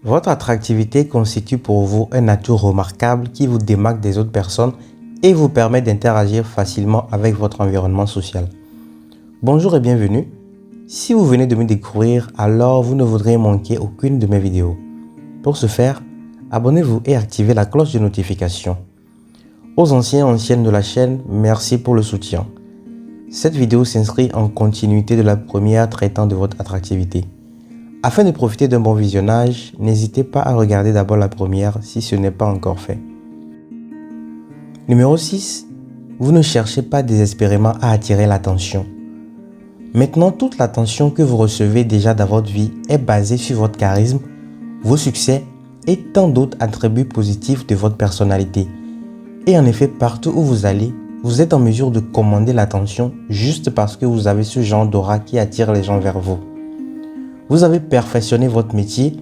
Votre attractivité constitue pour vous un atout remarquable qui vous démarque des autres personnes et vous permet d'interagir facilement avec votre environnement social. Bonjour et bienvenue. Si vous venez de me découvrir, alors vous ne voudrez manquer aucune de mes vidéos. Pour ce faire, abonnez-vous et activez la cloche de notification. Aux anciens et anciennes de la chaîne, merci pour le soutien. Cette vidéo s'inscrit en continuité de la première traitant de votre attractivité. Afin de profiter d'un bon visionnage, n'hésitez pas à regarder d'abord la première si ce n'est pas encore fait. Numéro 6. Vous ne cherchez pas désespérément à attirer l'attention. Maintenant, toute l'attention que vous recevez déjà dans votre vie est basée sur votre charisme, vos succès et tant d'autres attributs positifs de votre personnalité. Et en effet, partout où vous allez, vous êtes en mesure de commander l'attention juste parce que vous avez ce genre d'aura qui attire les gens vers vous. Vous avez perfectionné votre métier,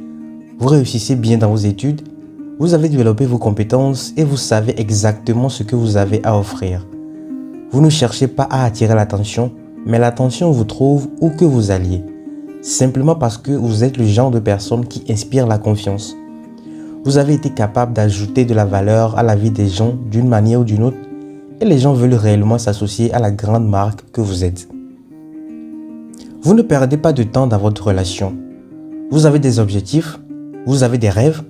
vous réussissez bien dans vos études, vous avez développé vos compétences et vous savez exactement ce que vous avez à offrir. Vous ne cherchez pas à attirer l'attention, mais l'attention vous trouve où que vous alliez, simplement parce que vous êtes le genre de personne qui inspire la confiance. Vous avez été capable d'ajouter de la valeur à la vie des gens d'une manière ou d'une autre, et les gens veulent réellement s'associer à la grande marque que vous êtes. Vous ne perdez pas de temps dans votre relation. Vous avez des objectifs, vous avez des rêves.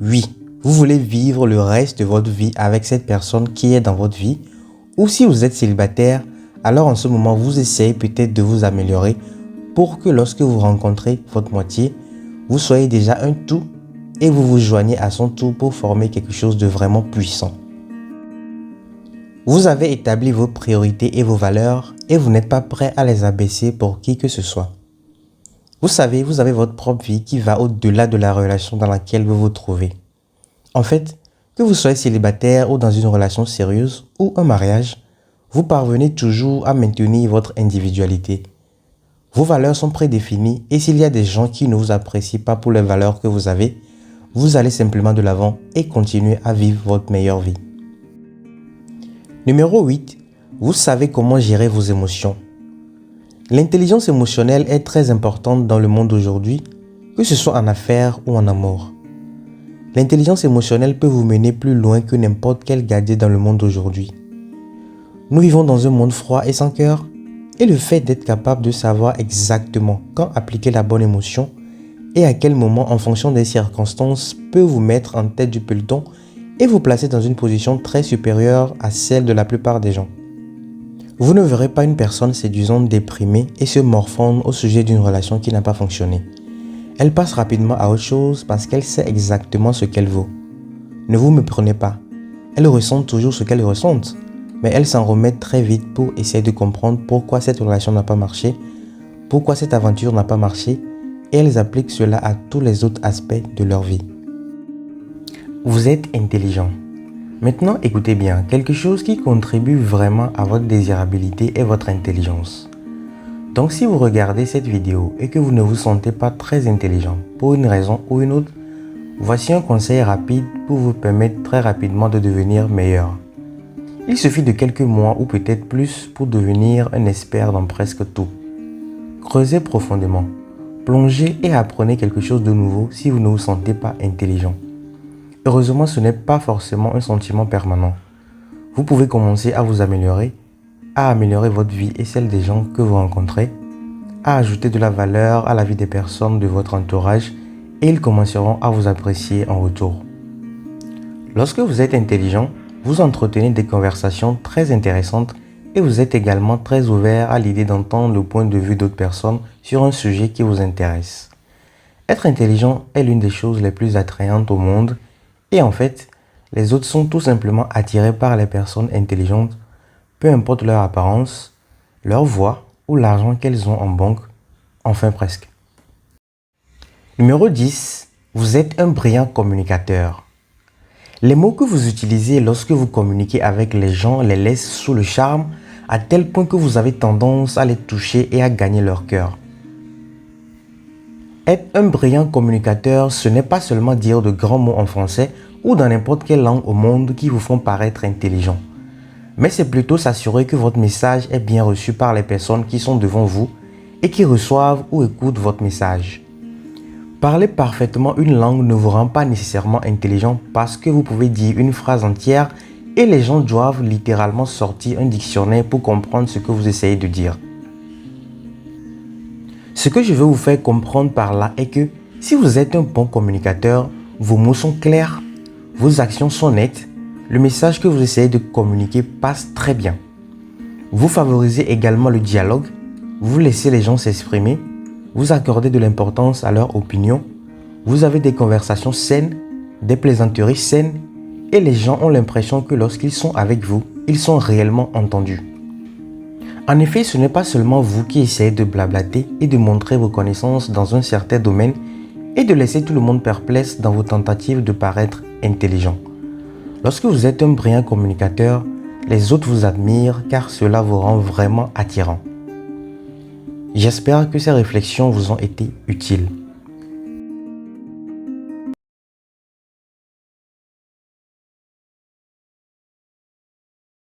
Oui, vous voulez vivre le reste de votre vie avec cette personne qui est dans votre vie. Ou si vous êtes célibataire, alors en ce moment, vous essayez peut-être de vous améliorer pour que lorsque vous rencontrez votre moitié, vous soyez déjà un tout et vous vous joignez à son tour pour former quelque chose de vraiment puissant. Vous avez établi vos priorités et vos valeurs et vous n'êtes pas prêt à les abaisser pour qui que ce soit. Vous savez, vous avez votre propre vie qui va au-delà de la relation dans laquelle vous vous trouvez. En fait, que vous soyez célibataire ou dans une relation sérieuse ou un mariage, vous parvenez toujours à maintenir votre individualité. Vos valeurs sont prédéfinies et s'il y a des gens qui ne vous apprécient pas pour les valeurs que vous avez, vous allez simplement de l'avant et continuer à vivre votre meilleure vie. Numéro 8. Vous savez comment gérer vos émotions. L'intelligence émotionnelle est très importante dans le monde d'aujourd'hui, que ce soit en affaires ou en amour. L'intelligence émotionnelle peut vous mener plus loin que n'importe quel gadget dans le monde d'aujourd'hui. Nous vivons dans un monde froid et sans cœur, et le fait d'être capable de savoir exactement quand appliquer la bonne émotion et à quel moment en fonction des circonstances peut vous mettre en tête du peloton et vous placer dans une position très supérieure à celle de la plupart des gens. Vous ne verrez pas une personne séduisante déprimée et se morfondre au sujet d'une relation qui n'a pas fonctionné. Elle passe rapidement à autre chose parce qu'elle sait exactement ce qu'elle vaut. Ne vous méprenez pas. Elle ressent toujours ce qu'elle ressent, mais elle s'en remet très vite pour essayer de comprendre pourquoi cette relation n'a pas marché, pourquoi cette aventure n'a pas marché, et elles appliquent cela à tous les autres aspects de leur vie. Vous êtes intelligent. Maintenant, écoutez bien, quelque chose qui contribue vraiment à votre désirabilité est votre intelligence. Donc si vous regardez cette vidéo et que vous ne vous sentez pas très intelligent pour une raison ou une autre, voici un conseil rapide pour vous permettre très rapidement de devenir meilleur. Il suffit de quelques mois ou peut-être plus pour devenir un expert dans presque tout. Creusez profondément, plongez et apprenez quelque chose de nouveau si vous ne vous sentez pas intelligent. Heureusement, ce n'est pas forcément un sentiment permanent. Vous pouvez commencer à vous améliorer, à améliorer votre vie et celle des gens que vous rencontrez, à ajouter de la valeur à la vie des personnes de votre entourage et ils commenceront à vous apprécier en retour. Lorsque vous êtes intelligent, vous entretenez des conversations très intéressantes et vous êtes également très ouvert à l'idée d'entendre le point de vue d'autres personnes sur un sujet qui vous intéresse. Être intelligent est l'une des choses les plus attrayantes au monde. Et en fait, les autres sont tout simplement attirés par les personnes intelligentes, peu importe leur apparence, leur voix ou l'argent qu'elles ont en banque, enfin presque. Numéro 10. Vous êtes un brillant communicateur. Les mots que vous utilisez lorsque vous communiquez avec les gens les laissent sous le charme à tel point que vous avez tendance à les toucher et à gagner leur cœur. Être un brillant communicateur, ce n'est pas seulement dire de grands mots en français ou dans n'importe quelle langue au monde qui vous font paraître intelligent. Mais c'est plutôt s'assurer que votre message est bien reçu par les personnes qui sont devant vous et qui reçoivent ou écoutent votre message. Parler parfaitement une langue ne vous rend pas nécessairement intelligent parce que vous pouvez dire une phrase entière et les gens doivent littéralement sortir un dictionnaire pour comprendre ce que vous essayez de dire. Ce que je veux vous faire comprendre par là est que si vous êtes un bon communicateur, vos mots sont clairs, vos actions sont nettes, le message que vous essayez de communiquer passe très bien. Vous favorisez également le dialogue, vous laissez les gens s'exprimer, vous accordez de l'importance à leur opinion, vous avez des conversations saines, des plaisanteries saines et les gens ont l'impression que lorsqu'ils sont avec vous, ils sont réellement entendus. En effet, ce n'est pas seulement vous qui essayez de blablater et de montrer vos connaissances dans un certain domaine et de laisser tout le monde perplexe dans vos tentatives de paraître intelligent. Lorsque vous êtes un brillant communicateur, les autres vous admirent car cela vous rend vraiment attirant. J'espère que ces réflexions vous ont été utiles.